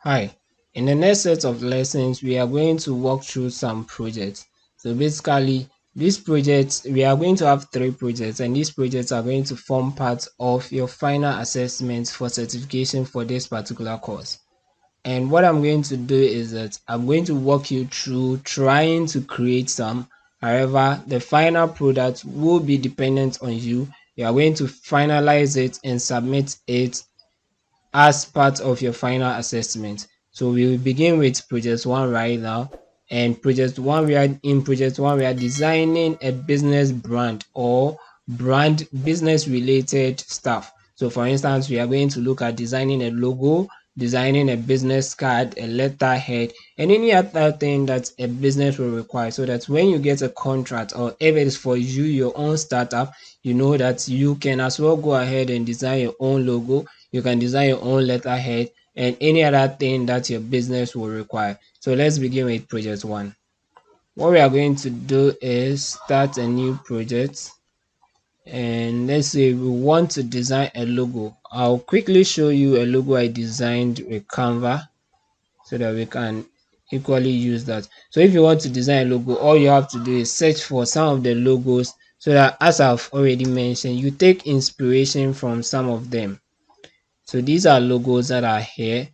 Hi, in the next set of lessons, we are going to walk through some projects. So basically, these projects, we are going to have three projects, and these projects are going to form part of your final assessment for certification for this particular course. And what I'm going to do is that I'm going to walk you through trying to create some. However, the final product will be dependent on you. You are going to finalize it and submit it as part of your final assessment. So we will begin with project one right now. And project one we are designing a business brand or brand business related stuff. So for instance, we are going to look at designing a logo, designing a business card, a letterhead, and any other thing that a business will require, so that when you get a contract or if it is for you, your own startup, you know that you can as well go ahead and design your own logo, you can design your own letterhead and any other thing that your business will require. So let's begin with project one. What we are going to do is start a new project, and let's say we want to design a logo. I'll quickly show you a logo I designed with Canva so that we can equally use that. So if you want to design a logo, all you have to do is search for some of the logos, so that, as I've already mentioned, you take inspiration from some of them. So these are logos that are here.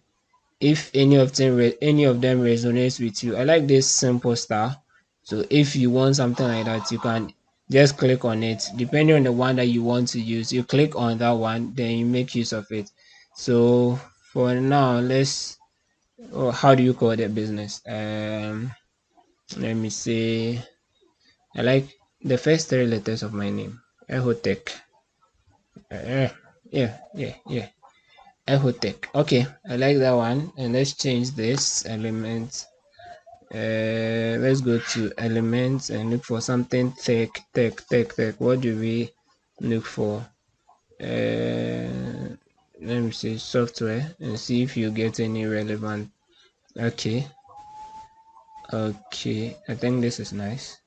If any of them resonates with you, I like this simple star. So if you want something like that, you can just click on it. Depending on the one that you want to use, you click on that one, then you make use of it. So for now, let's, oh, how do you call that business? Let me say, I like the first three letters of my name, ehotech. Uh, yeah. Ehotech. Okay, I like that one. And let's change this element. Let's go to elements and look for something tech. What do we look for? Let me see software and see if you get any relevant. Okay, okay. I think this is nice.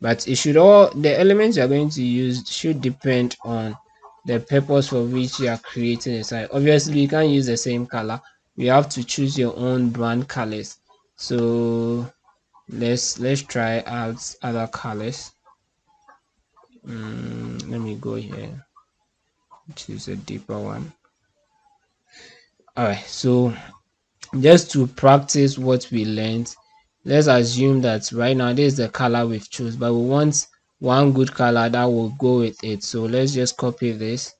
But it should all the elements you are going to use should depend on the purpose for which you are creating a site. Obviously, you can't use the same color. You have to choose your own brand colors. So let's try out other colors. Let me go here, choose a deeper one. All right, so just to practice what we learned, let's assume that right now this is the color we've choose, but we want one good color that will go with it. So let's just copy this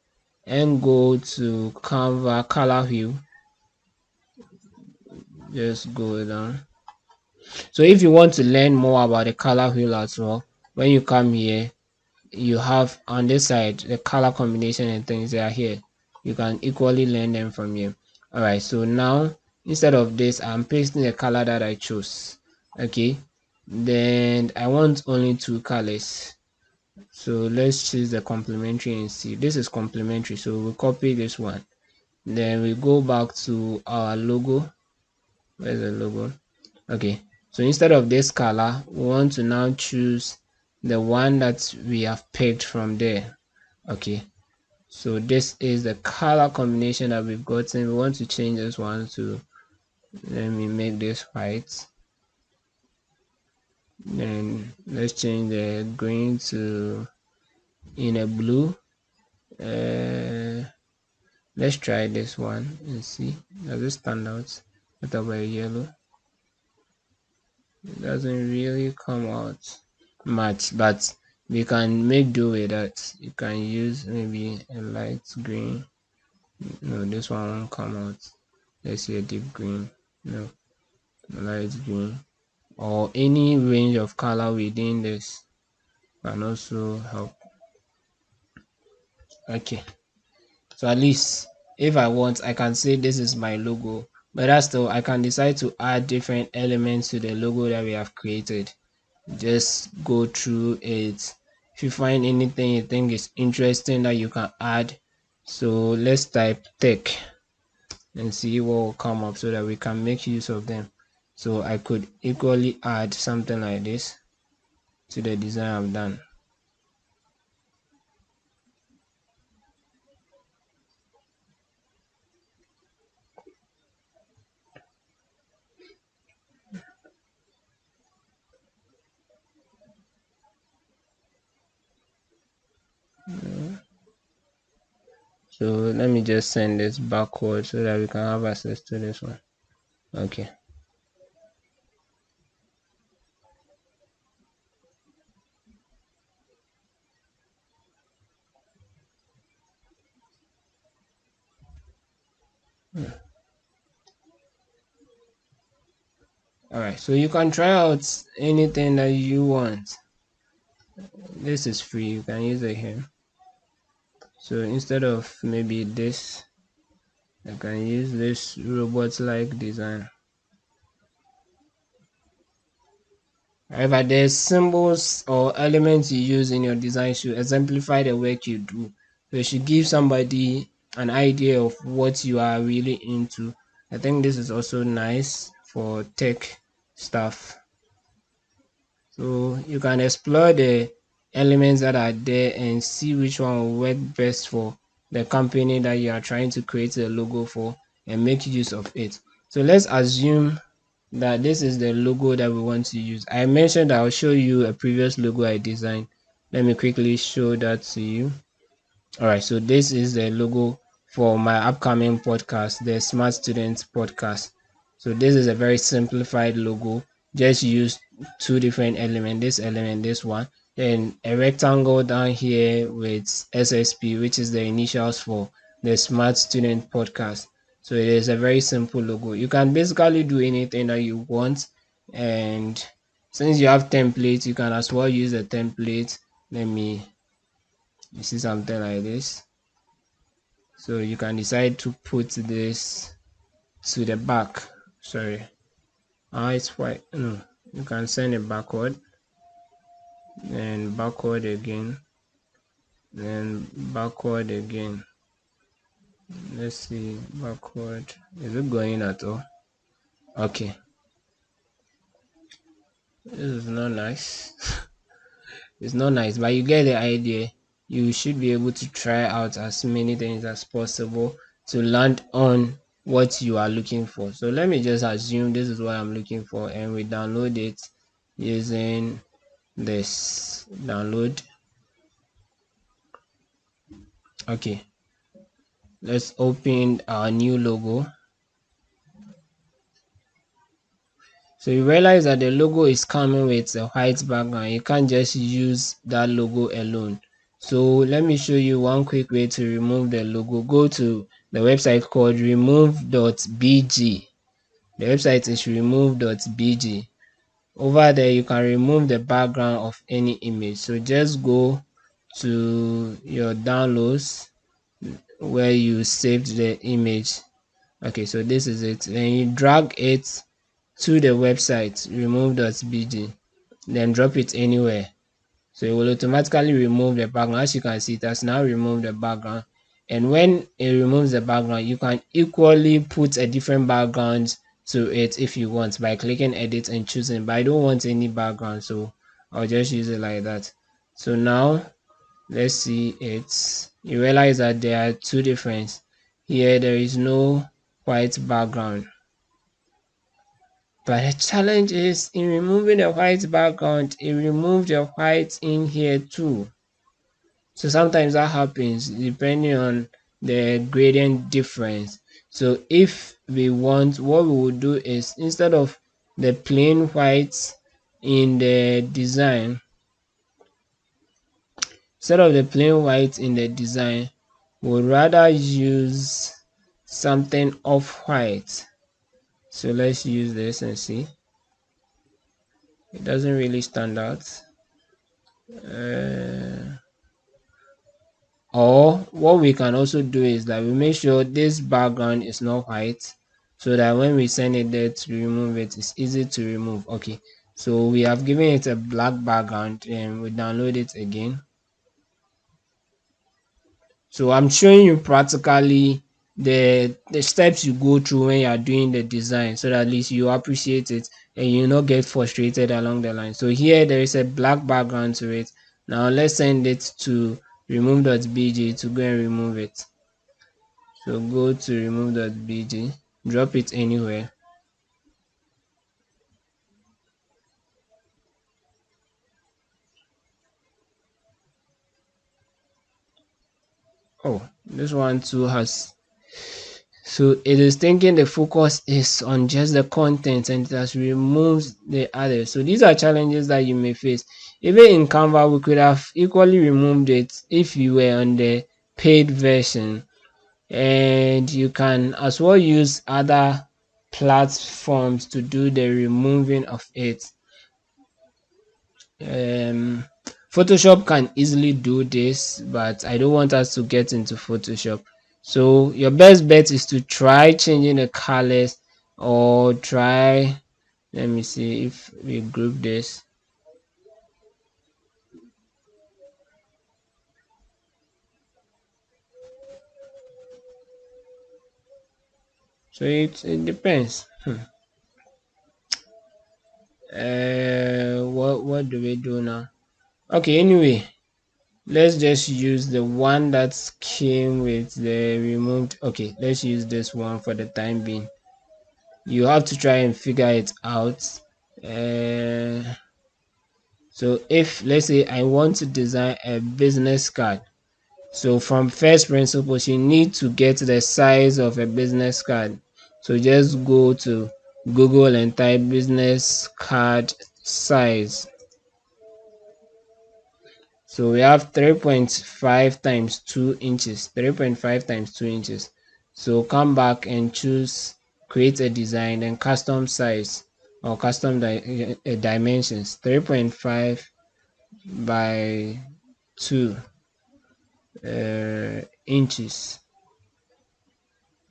and go to Canva color hue. Just go down. So if you want to learn more about the color wheel as well, when you come here, you have on this side the color combination and things that are here. You can equally learn them from here. All right, so now instead of this, I'm pasting the color that I chose. Okay, then I want only two colors, so let's choose the complementary and see. This is complementary, so we'll copy this one. Then we go back to our logo. Where's the logo? Okay, so instead of this color, we want to now choose the one that we have picked from there. Okay, so this is the color combination that we've gotten. We want to change this one to, let me make this white. Then let's change the green to in a blue. Let's try this one and see, does it stand out. What about yellow? It doesn't really come out much, but we can make do with that. You can use maybe a light green. No, this one won't come out. Let's see a deep green. No, light green, or any range of color within this can also help. Okay, so at least if I want, I can say this is my logo, but that's still, I can decide to add different elements to the logo that we have created. Just go through it. If you find anything you think is interesting that you can add, so let's type tech and see what will come up so that we can make use of them. So I could equally add something like this to the design I've done. So let me just send this backward so that we can have access to this one. Okay. All right, so you can try out anything that you want. This is free, you can use it here. So instead of maybe this, I can use this robot like design. However, there's symbols or elements you use in your design should exemplify the work you do. So it should give somebody an idea of what you are really into. I think this is also nice for tech stuff. So you can explore the elements that are there and see which one will work best for the company that you are trying to create a logo for and make use of it. So let's assume that this is the logo that we want to use. I mentioned I'll show you a previous logo I designed. Let me quickly show that to you. All right, so this is the logo for my upcoming podcast, the Smart Students Podcast. So this is a very simplified logo. Just use two different elements, this element, this one, then a rectangle down here with SSP, which is the initials for the Smart Student Podcast. So it is a very simple logo. You can basically do anything that you want, and since you have templates, you can as well use a template. Let me you see something like this. So you can decide to put this to the back. Sorry. It's white. No. You can send it backward. Then backward again. Then backward again. Let's see. Backward. Is it going at all? Okay. This is not nice. It's not nice, but you get the idea. You should be able to try out as many things as possible to land on what you are looking for. So let me just assume this is what I'm looking for, and we download it using this download. Okay, let's open our new logo. So you realize that the logo is coming with a white background. You can't just use that logo alone. So let me show you one quick way to remove the logo. Go to the website called remove.bg. The website is remove.bg. Over there, you can remove the background of any image. So just go to your downloads where you saved the image. Okay, so this is it. Then you drag it to the website remove.bg, then drop it anywhere. So it will automatically remove the background. As you can see, it has now removed the background. And when it removes the background, you can equally put a different background to it if you want by clicking edit and choosing. But I don't want any background, so I'll just use it like that. So now let's see it. You realize that there are two differences. Here there is no white background. But the challenge is in removing the white background, it removed the white in here too. So sometimes that happens depending on the gradient difference. So if we want, what we will do is instead of the plain white in the design, we'll rather use something off white. So let's use this and see. It doesn't really stand out. Or what we can also do is that we make sure this background is not white so that when we send it there to remove it, it's easy to remove. Okay, so we have given it a black background and we download it again. So I'm showing you practically the steps you go through when you are doing the design so that at least you appreciate it and you not get frustrated along the line. So here there is a black background to it. Now let's send it to remove.bg to go and remove it. So go to remove.bg, drop it anywhere. Oh, this one too has, so it is thinking the focus is on just the content and it has removed the others. So these are challenges that you may face. Even in Canva, we could have equally removed it if you were on the paid version, and you can as well use other platforms to do the removing of it. um Photoshop can easily do this, but I don't want us to get into Photoshop. So your best bet is to try changing the colors, or try, let me see if we group this. So it depends. What do we do now? Okay, anyway, let's just use the one that came with the removed. Okay, let's use this one for the time being. You have to try and figure it out. uh, so if, let's say, I want to design a business card, so from first principles you need to get the size of a business card. So just go to Google and type business card size. So we have 3.5 times 2 inches, 3.5 times 2 inches. So come back and choose create a design and custom size, or custom dimensions. 3.5 by 2 inches.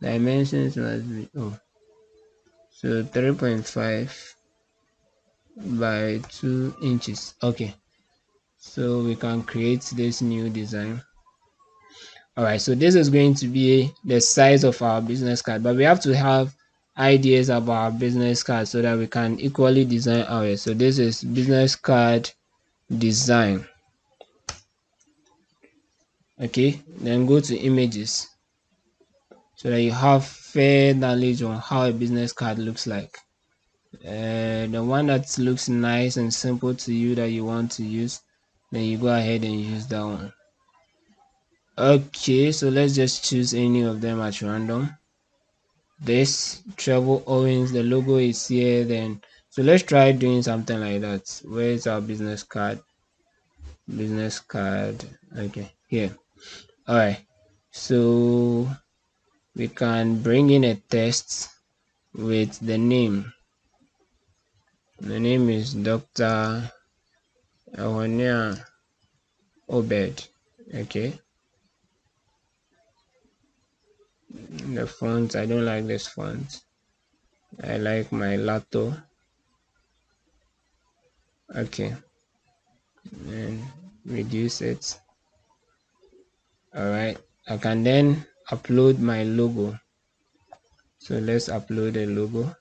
Dimensions must be, oh, so 3.5 by 2 inches. Okay, so we can create this new design. All right, so this is going to be the size of our business card, but we have to have ideas about our business card so that we can equally design ours. So this is business card design. Okay, then go to images so that you have fair knowledge on how a business card looks like. The one that looks nice and simple to you that you want to use, then you go ahead and use that one. Okay, so let's just choose any of them at random. This Trevor Owens, the logo is here. Then so let's try doing something like that. Where's our business card? Business card. Okay, here. All right, so we can bring in a text with the name. The name is Dr. ehoneah Obed. Okay, the font, I don't like this font. I like my Lato. Okay, and reduce it. All right, I can then upload my logo. So let's upload a logo.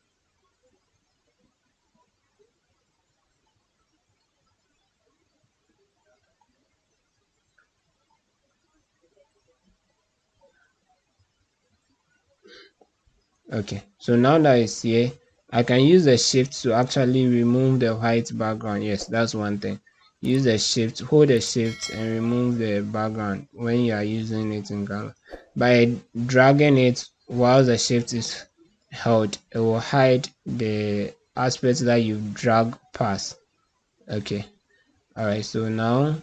Okay, so now that it's here, I can use the shift to actually remove the white background. Yes, that's one thing. Use the shift, hold the shift and remove the background when you are using it in Canva. By dragging it while the shift is held, it will hide the aspects that you've dragged past. Okay, all right, so now,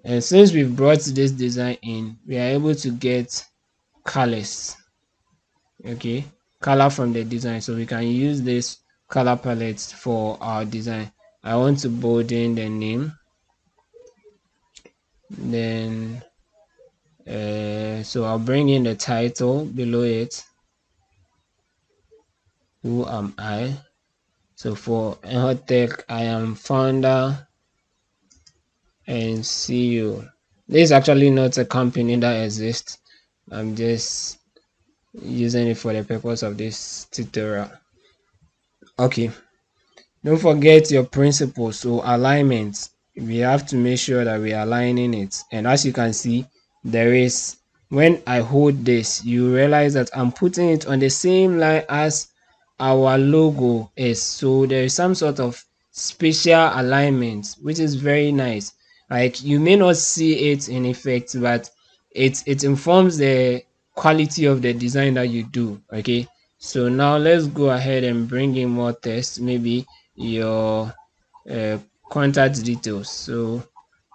and since we've brought this design in, we are able to get colors. Okay, color from the design, so we can use this color palette for our design. I want to bold in the name, then so I'll bring in the title below it. Who am I? So for Ehotech, I am founder and CEO. This is actually not a company that exists. I'm just using it for the purpose of this tutorial. Okay, don't forget your principles. So alignment, we have to make sure that we are aligning it. And as you can see, there is, when I hold this, you realize that I'm putting it on the same line as our logo is. So there is some sort of spatial alignment, which is very nice. Like you may not see it in effect, but it informs the quality of the design that you do. Okay, so now let's go ahead and bring in more text, maybe your uh, contact details. So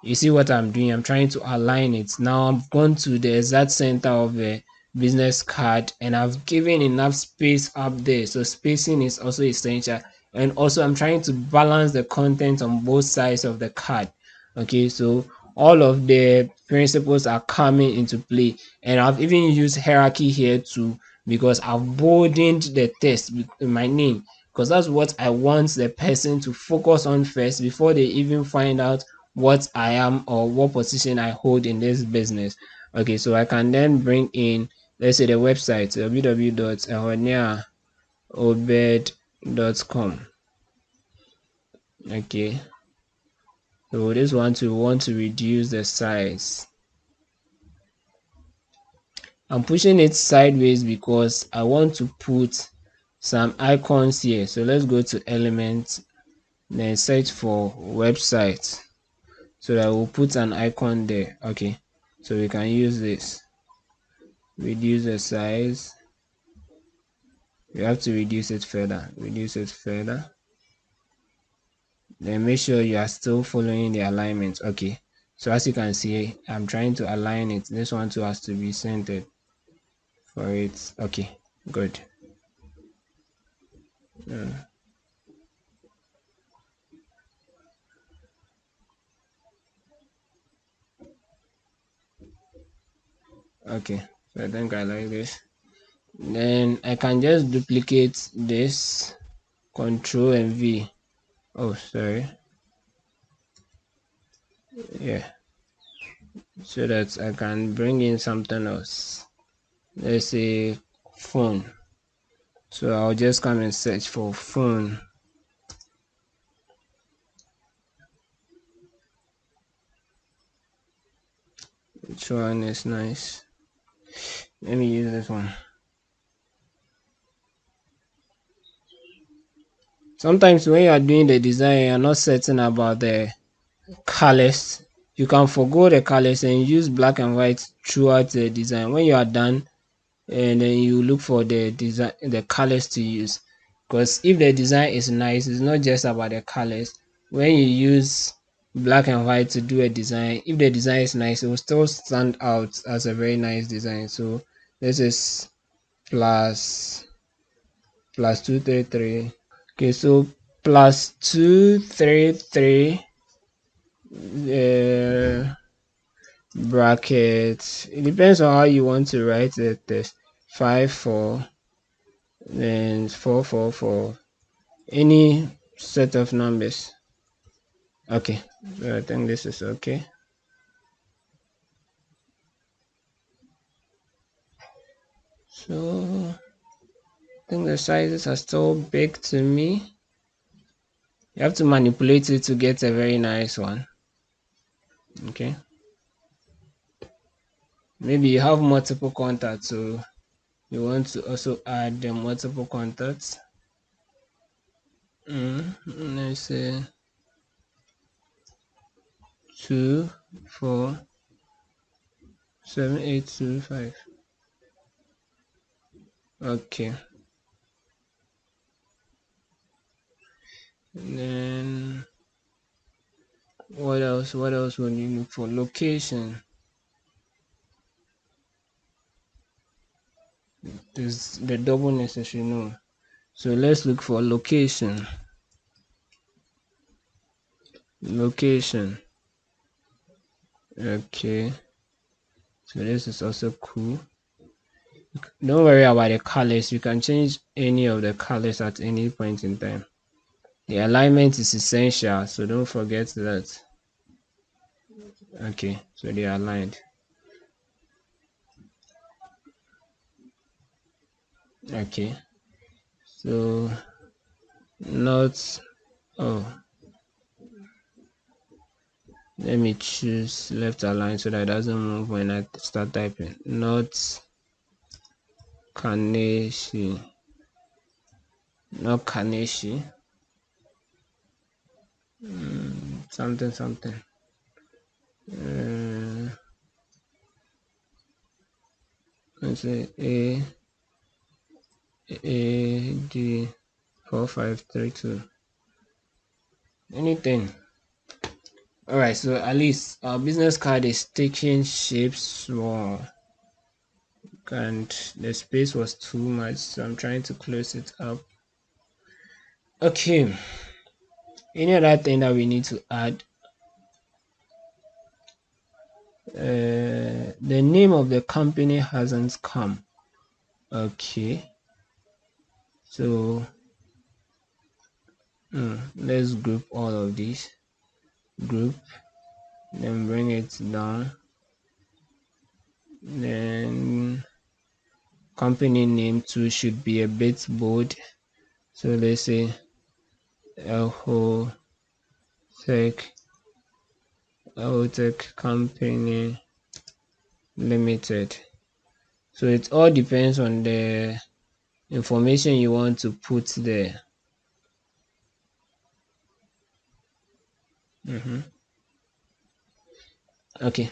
you see what I'm doing, I'm trying to align it. Now I've gone to the exact center of the business card and I've given enough space up there. So spacing is also essential. And also I'm trying to balance the content on both sides of the card. Okay, so all of the principles are coming into play, and I've even used hierarchy here too, because I've boldened the text with my name, because that's what I want the person to focus on first before they even find out what I am or what position I hold in this business. Okay, so I can then bring in, let's say, the website www.ehoneahobed.com. Okay, so this one to want to reduce the size. I'm pushing it sideways because I want to put some icons here. So let's go to elements, then search for website, so that we'll put an icon there. Okay, so we can use this. Reduce the size. You have to reduce it further. Reduce it further. Then make sure you are still following the alignment. Okay, so as you can see, I'm trying to align it. This one too has to be centered for it. Okay, good. Okay, so I think I like this. Then I can just duplicate this, Control and V. Oh, sorry. Yeah, so that I can bring in something else. Let's say phone. So I'll just come and search for phone. Which one is nice? Let me use this one. Sometimes when you are doing the design, you're not certain about the colors. You can forgo the colors and use black and white throughout the design. When you are done, and then you look for the design, the colors to use, because if the design is nice, it's not just about the colors. When you use black and white to do a design, if the design is nice, it will still stand out as a very nice design. So this is plus 233. Okay, so plus 233 brackets. It depends on how you want to write the test. 5 4, then 4 4 4, any set of numbers. Okay, so I think this is okay. So I think the sizes are still big to me. You have to manipulate it to get a very nice one. Okay, maybe you have multiple contacts, so you want to also add the multiple contacts. Let's say 2 4 7 8 2 5. Okay, and then what else? What else would you look for? Location is the double necessary. No, so let's look for location. Location. Okay, so this is also cool. Don't worry about the colors. You can change any of the colors at any point in time. The alignment is essential, so don't forget that. Okay, so they are aligned. Okay, so not. Oh, let me choose left align so that it doesn't move when I start typing. Not Kaneshi. Not Kaneshi. Something something. let's say A D 4532. Anything. All right. So at least our business card is taking shape small, and the space was too much, so I'm trying to close it up. Okay. Any other thing that we need to add? The name of the company hasn't come. Okay. So let's group all of these. Group, then bring it down. Then company name too should be a bit bold. So let's say Eho Tech Tech Company Limited. So it all depends on the information you want to put there. Okay,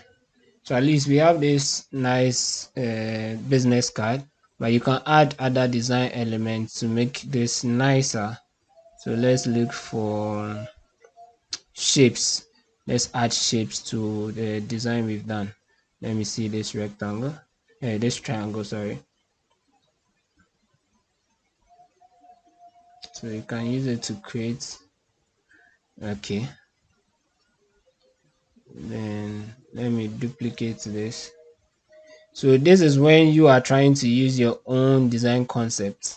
so at least we have this nice business card, but you can add other design elements to make this nicer. So let's look for shapes. Let's add shapes to the design we've done. Let me see this rectangle, this triangle, sorry. So you can use it to create. Okay, then let me duplicate this. So this is when you are trying to use your own design concept.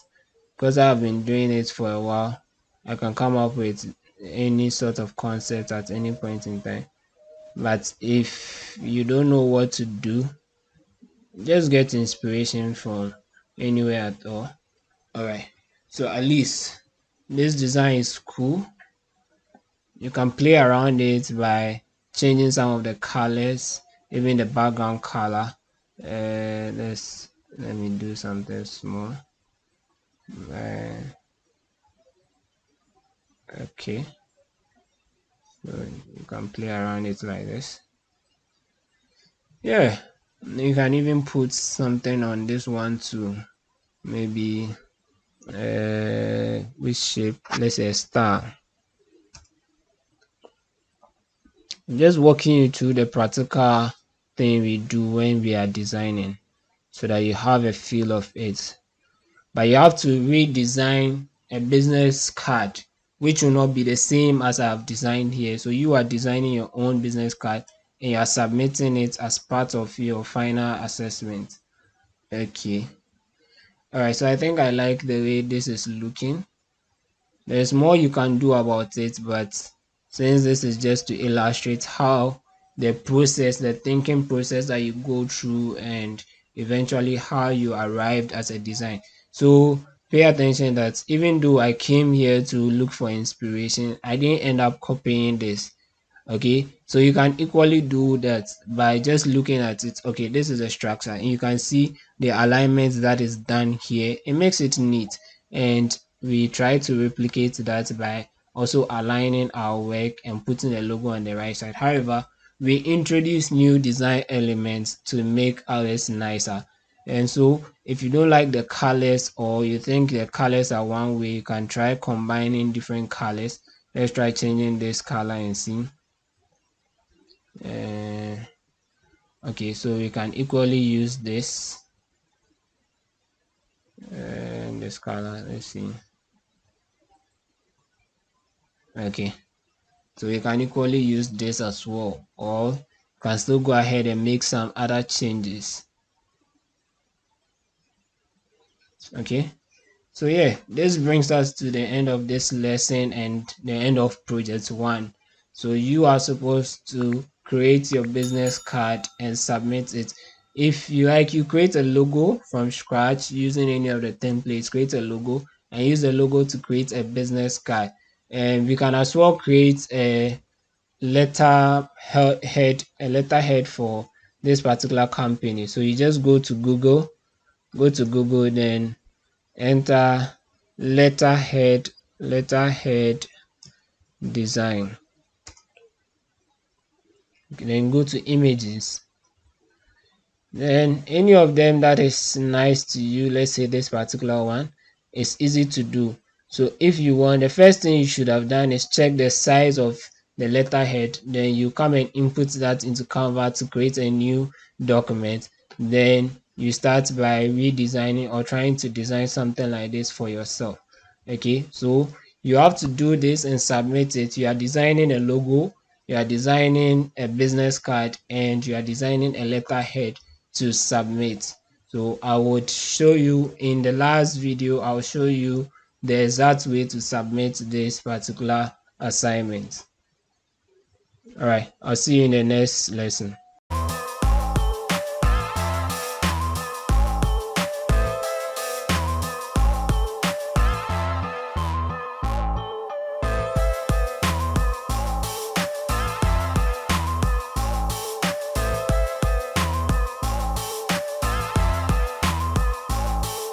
Because I've been doing it for a while, I can come up with any sort of concept at any point in time. But if you don't know what to do, just get inspiration from anywhere at all. All right, so at least this design is cool. You can play around it by changing some of the colors, even the background color. Let me do something small. uh, okay, so you can play around it like this. Yeah, you can even put something on this one too. Maybe which shape? Let's say a star. Just walking you through the practical thing we do when we are designing, so that you have a feel of it. But you have to redesign a business card, which will not be the same as I've designed here. So you are designing your own business card and you are submitting it as part of your final assessment. Okay. All right. So I think I like the way this is looking. There's more you can do about it, but since this is just to illustrate how the process, the thinking process that you go through, and eventually how you arrived as a design. So pay attention that even though I came here to look for inspiration, I didn't end up copying this. Okay, so you can equally do that by just looking at it. Okay, this is a structure and you can see the alignment that is done here. It makes it neat, and we try to replicate that by also aligning our work and putting the logo on the right side. However, we introduce new design elements to make ours nicer. And so if you don't like the colors, or you think the colors are one way, you can try combining different colors. Let's try changing this color and see. uh, okay, so we can equally use this this color. Let's see. Okay, so we can equally use this as well, or can still go ahead and make some other changes. Okay, so yeah, this brings us to the end of this lesson and the end of project one. So you are supposed to create your business card and submit it. If you like, you create a logo from scratch using any of the templates, create a logo and use the logo to create a business card. And we can as well create a letterhead for this particular company. So you just go to Google, then enter letterhead design. then go to images. Then any of them that is nice to you, let's say this particular one, is easy to do. So if you want, the first thing you should have done is check the size of the letterhead. Then you come and input that into Canva to create a new document. Then you start by redesigning or trying to design something like this for yourself. Okay, so you have to do this and submit it. You are designing a logo, you are designing a business card, and you are designing a letterhead to submit. So I would show you in the last video, I'll show you the exact way to submit this particular assignment. All right, I'll see you in the next lesson.